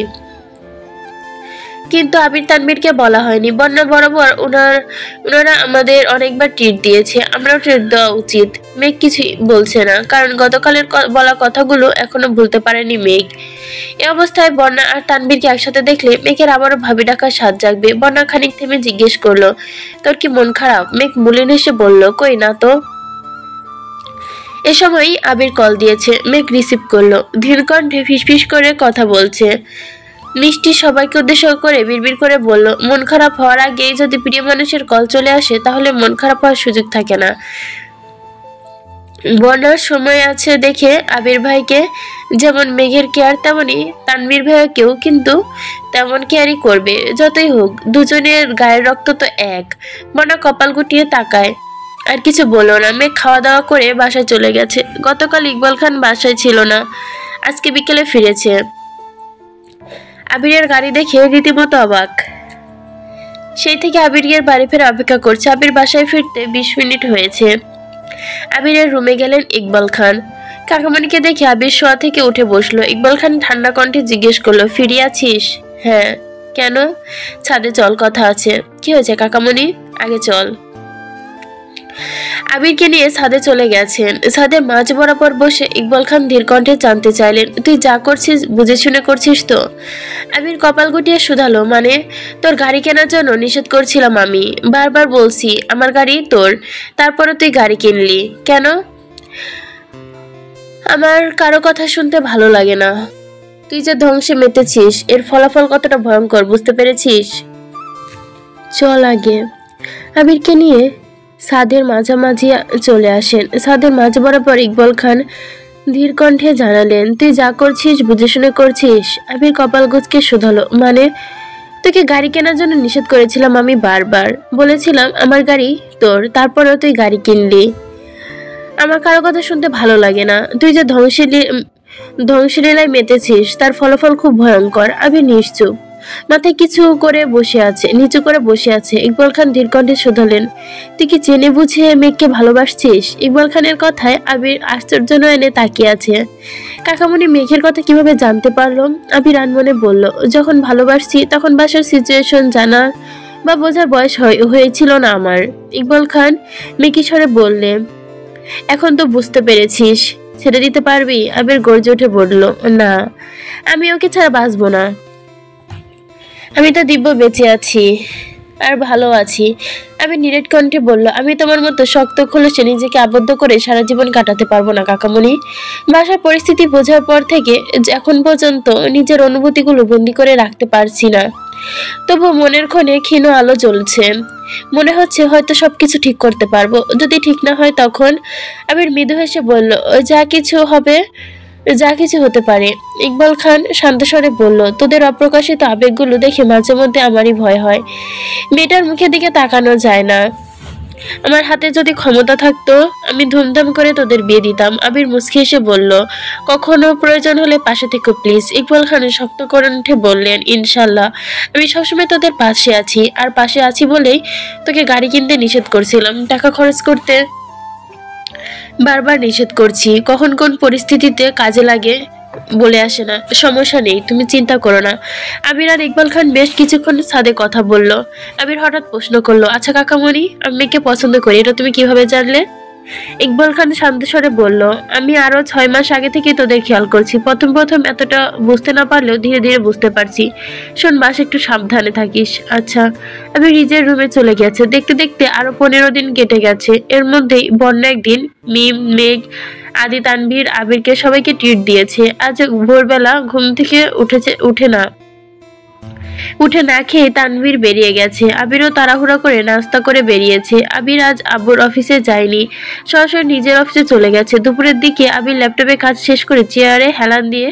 আবির তানভীরকে বলা হয়নি। বন্যা বরাবর ওনারা আমাদের অনেকবার ট্রিট দিয়েছে, আমরাও ট্রিট দেওয়া উচিত। মেঘ কিছুই বলছে না, কারণ গতকালের বলা কথাগুলো এখনো ভুলতে পারেনি মেঘ। এ অবস্থায় বন্যা আর তানভীরকে একসাথে দেখলে মেঘের আবারও ভাবি ডাকার স্বাদ জাগবে। বন্যা খানিক থেমে জিজ্ঞেস করলো, তোর কি মন খারাপ? মেঘ মলিন হেসে বলল, কই না তো। এ সময়ই আবির কল দিয়েছে। মেঘ রিসিভ করলো। ধীর কণ্ঠে ফিসফিস করে কথা বলছে। মিষ্টি সবাইকে উদ্দেশ্য করে বিড়বিড় করে বলল, মন খারাপ হওয়ার আগেই যদি প্রিয় মানুষের কল চলে আসে তাহলে মন খারাপ হওয়ার সুযোগ থাকে না। বন্যার সময় আছে দেখে আবির ভাইকে যেমন মেঘের কেয়ার, তেমনই তানভীর ভাইকেও কিন্তু তেমন কেয়ারই করবে। যতই হোক, দুজনের গায়ের রক্ত তো এক। বন্যা কপাল গুটিয়ে তাকায়, আর কিছু বলল না। মেঘ খাওয়া দাওয়া করে বাসায় চলে গেছে। গতকাল ইকবাল খান বাসায় ছিল না, আজকে বিকেলে ফিরেছে। আবিরের গাড়ি দেখে রীতিমতো অবাক। সেই থেকে আবিরের বাড়ি ফেরা অপেক্ষা করছে। আবির বাসায় ফিরতে 20 মিনিট হয়েছে। আবিরের রুমে গেলেন ইকবাল খান। কাকামণিকে দেখে আবির শোয়া থেকে উঠে বসলো। ইকবাল খান ঠান্ডা কণ্ঠে জিজ্ঞেস করলো, ফিরে আছিস? হ্যাঁ। কেন? ছাদে চল, কথা আছে। কি হয়েছে কাকামণি? আগে চল। আবিরকে নিয়ে ছাদে চলে গেছেন। ছাদের মাঝ বরাবর বসে ইকবাল খান ধীর কণ্ঠে জানতে চাইলেন, তুই যা করছিস বুঝে শুনে করছিস তো? আবির কপাল গুটিয়ে শুধালো, মানে তোর গাড়ি কেনার জন্য নিষেধ করছিলাম আমি, বারবার বলছি আমার গাড়ি তোর, তারপরে তুই গাড়ি কিনলি কেন? আমার কারো কথা শুনতে ভালো লাগে না। তুই যে ধ্বংসে মেতেছিস এর ফলাফল কতটা ভয়ঙ্কর বুঝতে পেরেছিস? চল আগে। আবিরকে নিয়ে ছাদের মাঝামাঝি চলে আসেন। ছাদের মাঝ বরাবর ইকবাল খান ধীর কণ্ঠে জানালেন, তুই যা করছিস বুঝে শুনে করছিস? আবির কপাল গুজকে শুধালো, মানে তোকে গাড়ি কেনার জন্য নিষেধ করেছিলাম আমি, বারবার বলেছিলাম আমার গাড়ি তোর, তারপরেও তুই গাড়ি কিনলি। আমার কারো কথা শুনতে ভালো লাগে না। তুই যে ধ্বংসলীলায় মেতেছিস তার ফলাফল খুব ভয়ঙ্কর। আবির নিশ্চুপ, মাথায় কিছু করে বসে আছে, নিচু করে বসে আছে। ইকবাল খান ধীর কণ্ঠে শুধালেন, তুই কি জেনে বুঝে মেঘকে ভালোবাসছিস? ইকবাল খানের কথায় আবির আশ্চর্য নয়নে তাকিয়ে আছে। কাকামণি মেঘের কথা কিভাবে জানতে পারলো? আবির আনমনে বলল, যখন ভালোবাসছি তখন বাসার সিচুয়েশন জানার বা বোঝার বয়স হয়েছিল না আমার। ইকবাল খান মেকি স্বরে বললে, এখন তো বুঝতে পেরেছিস, ছেড়ে দিতে পারবি? আবির গর্জে উঠে বলল, না, আমি ওকে ছাড়া বাঁচবো না। আমি তো দিব্য বেঁচে আছি আর ভালো আছি। আমি নিরেট কণ্ঠে বলল, আমি তোমার মতো শক্ত খোলসে নিজেকে আবদ্ধ করে সারা জীবন কাটাতে পারবো না কাকামণি। বাসার পরিস্থিতি বোঝার পর থেকে এখন পর্যন্ত নিজের অনুভূতিগুলো বন্দি করে রাখতে পারছি না। তবু মনের ক্ষণে ক্ষীণ আলো জ্বলছে। মনে হচ্ছে হয়তো সবকিছু ঠিক করতে পারবো। যদি ঠিক না হয় তখন? আবির মৃদু হেসে বলল, যা কিছু হতে পারে। ইকবাল খান শান্ত স্বরে বলল, তোদের অপ্রকাশিত আবেগগুলো দেখে মাঝে মধ্যে আমারই ভয় হয়। মেয়েটার মুখের দিকে তাকানো যায় না। আমার হাতে যদি ক্ষমতা থাকতো আমি ধুমধাম করে তোদের বিয়ে দিতাম। আবির মুচকি এসে বলল, কখনো প্রয়োজন হলে পাশে থেকো প্লিজ। ইকবাল খান শক্ত কণ্ঠে বললেন, ইনশাল্লাহ, আমি সবসময় তোদের পাশে আছি। আর পাশে আছি বলেই তোকে গাড়ি কিনতে নিষেধ করছিলাম, টাকা খরচ করতে বারবার নিষেধ করছি। কখন কোন পরিস্থিতিতে কাজে লাগে বলে আসে না। সমস্যা নেই, তুমি চিন্তা করো না। আবির আর ইকবাল খান বেশ কিছুক্ষণ ছাদে কথা বলল। আবির হঠাৎ প্রশ্ন করলো, আচ্ছা কাকামণি, আমি মেয়েকে পছন্দ করি, এটা তুমি কিভাবে জানলে? ইকবাল খান শান্ত স্বরে বলল, আমি আরো 6 মাস আগে থেকে তোদের খেয়াল করছি। প্রথম এতটা বুঝতে না পারলেও ধীরে ধীরে বুঝতে পারছি। শোন বাস, একটু সাবধানে থাকিস। আচ্ছা। আমি নিজের রুমে চলে গেছে। দেখতে দেখতে আরো 15 দিন কেটে গেছে। এর মধ্যেই বন্য একদিন মিম, মেঘ, আদি, তানভীর, আবিরকে সবাইকে ট্রিট দিয়েছে। আজ ভোরবেলা ঘুম থেকে উঠে না খেয়ে তানভীর বেরিয়ে গেছে। আবিরও তাড়াহুড়া করে নাস্তা করে বেরিয়েছে। আবির আজ আব্বুর অফিসে যায়নি, সরাসরি নিজের অফিসে চলে গেছে। দুপুরের দিকে আবির ল্যাপটপে কাজ শেষ করে চেয়ারে হেলান দিয়ে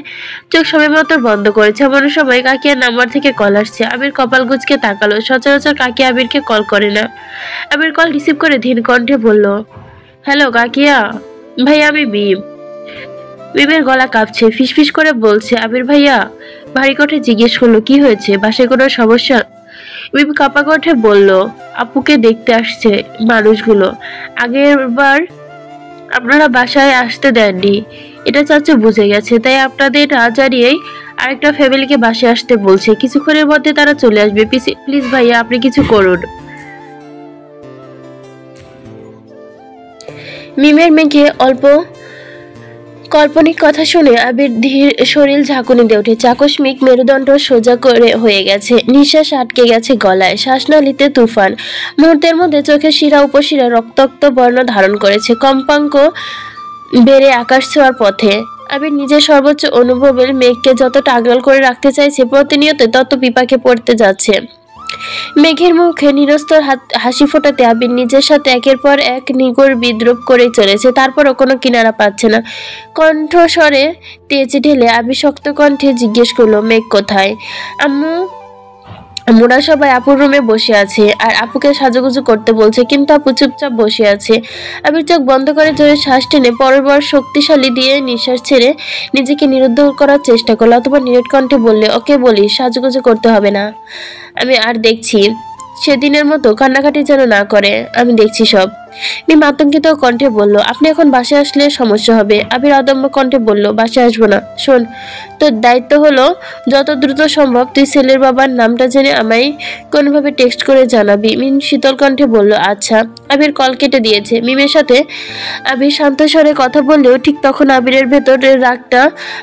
চোখ সময় মতো বন্ধ করেছে। এমন সময় কাকিয়ার নাম্বার থেকে কল আসছে। আবির কপাল গুজকে তাকালো। সচরাচর কাকি আবিরকে কল করে না। আবির কল রিসিভ করে ধীর কণ্ঠে বলল, হ্যালো কাকিয়া ভাই, আমি বিম। বিমের গলা কাঁপছে, ফিসফিস করে বলছে, আবির ভাইয়া। ভারী কণ্ঠে জিজ্ঞেস করলো, কি হয়েছে, বাসায় কোনো সমস্যা? বিম কাপা কণ্ঠে বলল, আপুকে দেখতে আসছে মানুষগুলো। আগের বার আপনারা বাসায় আসতে দেননি, এটা চাচু বুঝে গেছে, তাই আপনাদের না জানিয়েই আরেকটা ফ্যামিলিকে বাসায় আসতে বলছে। কিছুক্ষণের মধ্যে তারা চলে আসবে। প্লিজ ভাইয়া, আপনি কিছু করুন। মিমের মেঘে অল্প কাল্পনিক কথা শুনে আবির ধীর শরীর ঝাঁকুনি দিয়ে উঠেছে। আকস্মিক মেরুদণ্ড সোজা করে হয়ে গেছে, নিঃশ্বাস আটকে গেছে গলায়, শ্বাসনালীতে তুফান। মুহূর্তের মধ্যে চোখের শিরা উপশিরা রক্তাক্ত বর্ণ ধারণ করেছে, কম্পাঙ্ক বেড়ে আকাশ ছোঁয়ার পথে। আবির নিজের সর্বোচ্চ অনুভবের মেঘকে যতটা আগল করে রাখতে চাইছে, প্রতিনিয়ত তত বিপাকে পড়তে যাচ্ছে। মেঘের মুখে নিরস্তর হাসি ফোটাতে আবির নিজের সাথে একের পর এক নিগড় বিদ্রুপ করেই চলেছে, তারপরও কোনো কিনারা পাচ্ছে না। কণ্ঠস্বরে তেজ ঢেলে আবির শক্ত কণ্ঠে জিজ্ঞেস করলো, মেঘ কোথায়? আমরা সবাই আপুর রুমে বসে আছে আর আপুকে সাজুগুজু করতে বলছে, কিন্তু আপু চুপচাপ বসে আছে। আবির চোখ বন্ধ করে জোরে শ্বাস টেনে পরপর শক্তিশালী দিয়ে নিঃশ্বাস ছেড়ে নিজেকে নিরুদ্ধ করার চেষ্টা করলো। অথবা নিরেট কণ্ঠে বললে, ওকে বলিস সাজুগুজু করতে হবে না, আমি আর দেখছি। সেদিনের মতো কান্নাকাটি যেন না করে, আমি দেখছি সব। মিম আতঙ্কিত কণ্ঠে বলল, আপনি এখন বাসায় আসলে সমস্যা হবে। আবির অদম্য কণ্ঠে বলল, বাসায় আসবো না। শোন, তোর দায়িত্ব হলো যত দ্রুত সম্ভব তুই ছেলের বাবার নামটা জেনে আমায় কোনোভাবে টেক্সট করে জানাবি। মিম শীতল কণ্ঠে বলল, আচ্ছা। আবির কল কেটে দিয়েছে। মিমের সাথে আবির শান্ত স্বরে কথা বললেও ঠিক তখন আবিরের ভেতরের রাগটা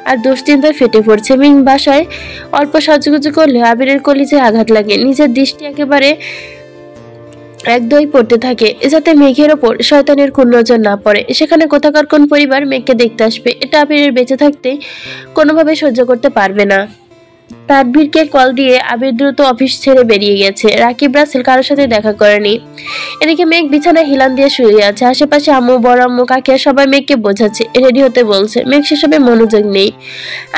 আর দুশ্চিন্তায় ফেটে পড়ছে। মিম বাসায় অল্প সাজুগুজু করলে আবিরের কলিজায় আঘাত লাগে। নিজের দৃষ্টি একেবারে একদই পড়তে থাকে যাতে মেঘের ওপর শয়তানের কোন নজর না পড়ে। সেখানে কোথাকার কোন পরিবার মেঘকে দেখতে আসবে, এটা আবিরের বেঁচে থাকতে কোনোভাবে সহ্য করতে পারবে না। তানভীরকে কল দিয়ে আবির দ্রুত অফিস ছেড়ে বেরিয়ে গেছে। রাকিব রাসেল কারোর সাথে দেখা করেনি। এদিকে মেঘ বিছানায় হিলান দিয়ে শুয়ে আছে। আশেপাশে আম্মু, বড় আম্মু, কাকিয়া সবাই মেঘকে বোঝাচ্ছে, রেডি হতে বলছে। মেঘ সেসবে মনোযোগ নেই।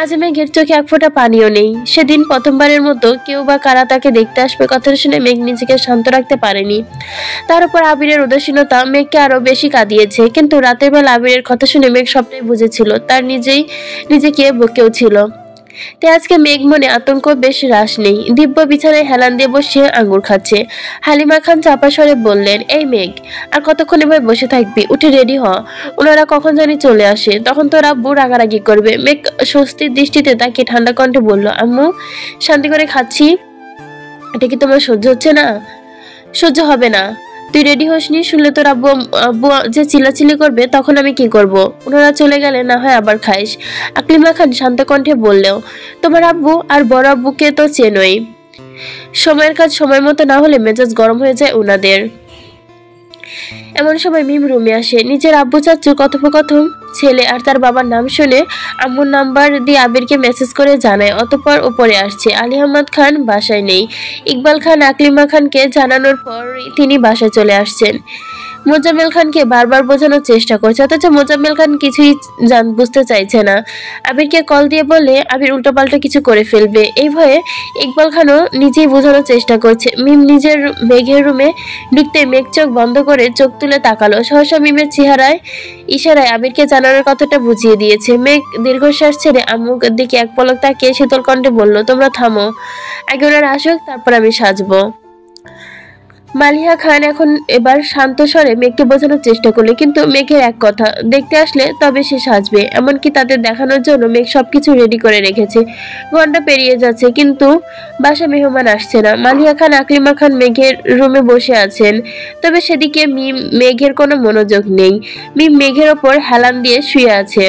আজ মেঘের চোখে এক ফোঁটা পানিও নেই। সেদিন প্রথমবারের মতো কেউ বা কারা তাকে দেখতে আসবে কথাটা শুনে মেঘ নিজেকে শান্ত রাখতে পারেনি। তার উপর আবিরের উদাসীনতা মেঘকে আরো বেশি কাঁদিয়েছে। কিন্তু রাতের বেলা আবিরের কথা শুনে মেঘ সবটাই বুঝেছিল। তার নিজেকে বকেও ছিল। তাই আজকে মেঘ মনে আতঙ্ক বেশ হ্রাস নেই। দিব্য বিছানায় হেলান দিয়ে বসে আঙ্গুর খাচ্ছে। হালিমা খান চাপা স্বরে বললেন, এই মেঘ, আর কতক্ষণ এভাবে বসে থাকবি? উঠে রেডি হ, ওনারা কখন জানি চলে আসে, তখন তোর আব্বু রাগারাগি করবে। মেঘ স্বস্তির দৃষ্টিতে তাকে ঠান্ডা কণ্ঠে বলল, আম্মু, শান্তি করে খাচ্ছি। এটা কি তোমার সহ্য হচ্ছে না? সহ্য হবে না। তুই রেডি হসনি, শুনলে তোর আব্বু আব্বু যে চিল্লাচিল্লি করবে, তখন আমি কি করব? ওনারা চলে গেলে না হয় আবার খাইস। আকলিমা খান শান্ত কণ্ঠে বললেও, তোমার আব্বু আর বড় আব্বুকে তো চেনই। সময়ের কাজ সময় মতো না হলে মেজাজ গরম হয়ে যায় ওনাদের। এমন সময় মিম রুমে আসে। নিজের আব্বু চাচ্চুর কথোপকথন ছেলে আর তার বাবার নাম শুনে আম্মুর নাম্বার দিয়ে আবিরকে মেসেজ করে জানায়। অতঃপর উপরে আসছে। আলী আহমদ খান বাসায় নেই। ইকবাল খান আকলিমা খানকে জানানোর পর তিনি বাসায় চলে আসছেন। মোজাম্মেল খানকে বারবার বোঝানোর চেষ্টা করছে, অথচ মোজাম্মেল খান কিছুই বুঝতে চাইছে না। আবিরকে কল দিয়ে বলে আবির উল্টোপাল্টা কিছু করে ফেলবে। এই ভয়ে ইকবাল খানও নিজেই বোঝানোর চেষ্টা করছে। মিম নিজের মেঘের রুমে ঢুকতে মেঘ চোখ বন্ধ করে চোখ তুলে তাকালো। সহসা মিমের চেহারায় ইশারায় আবিরকে জানানোর কথাটা বুঝিয়ে দিয়েছে। মেঘ দীর্ঘশ্বাস ছেড়ে আম্মুর দিকে এক পলক তাকিয়ে শীতল কণ্ঠে বলল, তোমরা থামো, আগে ওনারা আসুক, তারপর আমি সাজবো। মালিহা খান এখন এবার শান্ত স্বরে মেঘকে বোঝানোর চেষ্টা করলে, কিন্তু মেঘের এক কথা, দেখতে আসলে তবে সে সাজবে। এমনকি তাদের দেখানোর জন্য মেঘ সবকিছু রেডি করে রেখেছে। ঘন্টা পেরিয়ে যাচ্ছে কিন্তু বাসা মেহমান আসছে না। মালিহা খান আকলিমা খান মেঘের রুমে বসে আছেন, তবে সেদিকে মেঘের কোনো মনোযোগ নেই। মিম মেঘের ওপর হেলান দিয়ে শুয়ে আছে,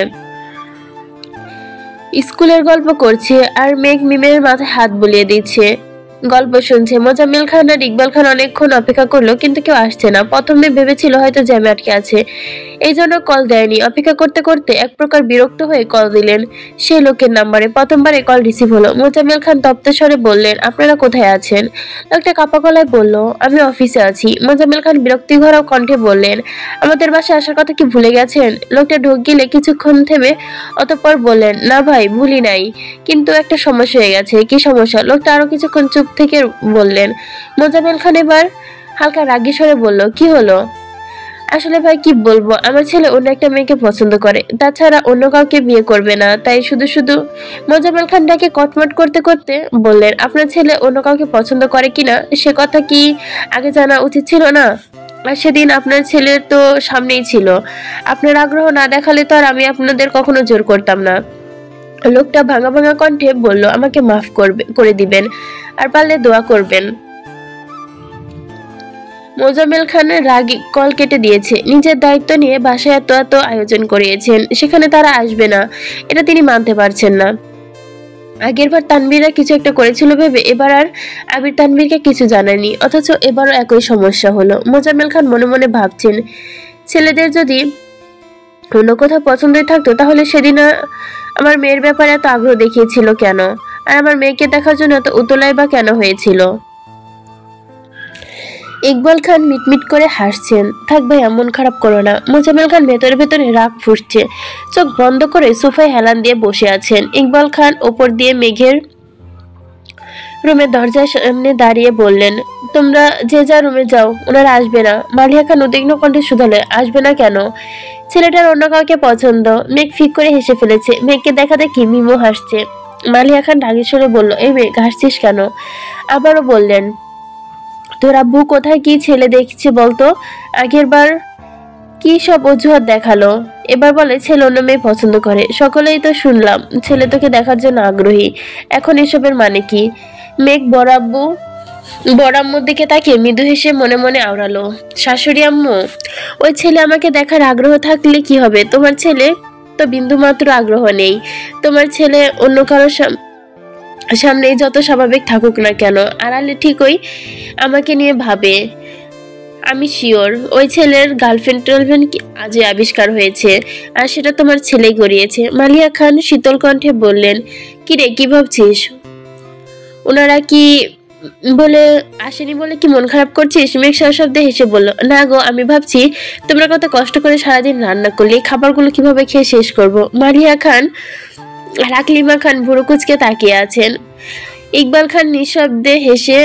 স্কুলের গল্প করছে আর মেঘ মিমের মাথায় হাত বুলিয়ে দিচ্ছে, গল্প শুনছে। মোজাম্মেল খান আর ইকবাল খান অনেকক্ষণ অপেক্ষা করলো, কিন্তু কেউ আসছে না। প্রথমে ভেবেছিল হয়তো জ্যামে আটকে আছে, এই জন্য কল দেয়নি। অপেক্ষা করতে করতে এক প্রকার বিরক্ত হয়ে কল দিলেন সেই লোকের নাম্বারে। প্রথমবারে কল রিসিভ হলো। মোজাম্মেল খান তপ্ত স্বরে বললেন, আপনারা কোথায় আছেন? লোকটা কাপা গলায় বলল, আমি অফিসে আছি। মোজাম্মেল খান বিরক্তি ভরা কণ্ঠে বললেন, আমাদের বাসায় আসার কথা কি ভুলে গেছেন? লোকটা ঢোক গেলে কিছুক্ষণ থেমে অতঃপর বললেন, না ভাই, ভুলি নাই, কিন্তু একটা সমস্যা হয়ে গেছে। কি সমস্যা? লোকটা আরো কিছুক্ষণ চুপ থেকে বললেন। মোজাম্মেল খান এবার হালকা রাগী স্বরে বলল, কি হলো? আসলে ভাই কি বলবো, আমার ছেলে অন্য একটা মেয়েকে পছন্দ করে, তাছাড়া অন্য কাউকে বিয়ে করবে না, তাই শুধু শুধু। মোজাম্মেল খানটাকে কটমট করতে করতে বললেন, আপনার ছেলে অন্য কাউকে পছন্দ করে কিনা সে কথা কি আগে জানা উচিত ছিল না? আর সেদিন আপনার ছেলে তো সামনেই ছিল, আপনার আগ্রহ না দেখালে তো আর আমি আপনাদের কখনো জোর করতাম না। লোকটা ভাঙা ভাঙা কণ্ঠে বলল, আমাকে মাফ করে দিবেন, আর পারলে দোয়া করবেন। মোজাম্মেল খান রাগী কল কেটে দিয়েছে। নিজের দায়িত্ব নিয়ে বাসায় এত এত আয়োজন করিয়েছেন, সেখানে তারা আসবে না, এটা তিনি মানতে পারছেন না। আগের বার তানভীরা কিছু একটা করেছিল ভেবে এবার আর আবির তানভীরকে কিছু জানায়নি, অথচ এবারও একই সমস্যা হলো। মোজাম্মেল খান মনে মনে ভাবছেন, ছেলেদের যদি অন্য কোথাও পছন্দই থাকতো তাহলে সেদিন আমার মেয়ের ব্যাপারে এত আগ্রহ দেখিয়েছিল কেন, আর আমার মেয়েকে দেখার জন্য এত উতলাই বা কেন হয়েছিল। ইকবাল খান মিটমিট করে হাসছেন, থাক ভাই, এমন খারাপ করো না। মোজাম্মেল খান ভেতরে ভেতরে রাগ ফুটছে, চোখ বন্ধ করে সোফায় হেলান দিয়ে বসে আছেন। ইকবাল খান ওপর দিয়ে মেঘের রুমের দরজার সামনে দাঁড়িয়ে বললেন, তোমরা যে যা রুমে যাও, ওনারা আসবে না। মালিয়া খান উদ্বিগ্ন কণ্ঠে শুধালে, আসবে না কেন? ছেলেটার অন্য কাউকে পছন্দ। মেঘ ফিক করে হেসে ফেলেছে। মেঘকে দেখা দেখি মিমো হাসছে। মালিয়া খান রাগী স্বরে বলল, এই মেঘ, হাসছিস কেন? আবারও বললেন, তোর আব্বু কোথায় কি ছেলে দেখছে বলতো? আগের বার কি সব অজুহাত দেখালো। এবার বলে ছেলে অন্য মেয়ে পছন্দ করে। সকলেই তো শুনলাম ছেলে তোকে দেখার জন্য আগ্রহী। এখন এসবের মানে কি? মেঘ বড়াম্মুর দিকে তাকিয়ে মৃদু হেসে মনে মনে আওড়ালো, শাশুড়ি আম্মু, ওই ছেলে আমাকে দেখার আগ্রহ থাকলে কি হবে? তোমার ছেলে তো বিন্দুমাত্র আগ্রহ নেই। তোমার ছেলে অন্য কারোর সামনেই যত স্বাভাবিক থাকুক না কেন, আড়ালে ঠিকই আমাকে নিয়ে ভাবে। আমি শিওর ওই ছেলের গার্লফ্রেন্ড আজই আবিষ্কার হয়েছে, আর সেটা তোমার ছেলেই গড়িয়েছে। মালিয়া খান শীতল কণ্ঠে বললেন, কিরে কি ভাবছিস? ওনারা কি বলে আসেনি বলে কি মন খারাপ করছিস? মেঘ শব্দে হেসে বলল, না গো, আমি ভাবছি তোমরা কত কষ্ট করে সারাদিন রান্না করলে এই খাবারগুলো কিভাবে খেয়ে শেষ করব। মালিয়া খান আর আকলিমা খান ভুরু কুচকে তাকিয়ে আছেন। ইকবাল খান নিঃশব্দে হেসে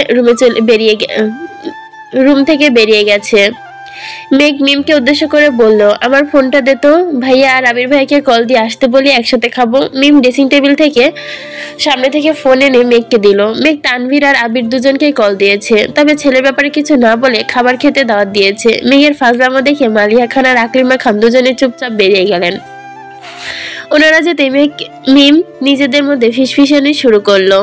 রুম থেকে বেরিয়ে গেছে। মেঘ মিমকে উদ্দেশ্য করে বলল, আমার ফোনটা দে তো, ভাইয়া আর আবির ভাইকে কল দিয়ে আসতে বলি, একসাথে খাবো। মিম ড্রেসিং টেবিল থেকে সামনে থেকে ফোন এনে মেঘকে দিল। মেঘ তানভীর আর আবির দুজনকেই কল দিয়েছে, তবে ছেলের ব্যাপারে কিছু না বলে খাবার খেতে দাওয়াত দিয়েছে। মেঘের ফাজলামো দেখে মালিয়া খান আর আকলিমা খান দুজনে চুপচাপ বেরিয়ে গেলেন। ওনারা যেতে মিম নিজেদের মধ্যে ফিসফিসানি শুরু করলো।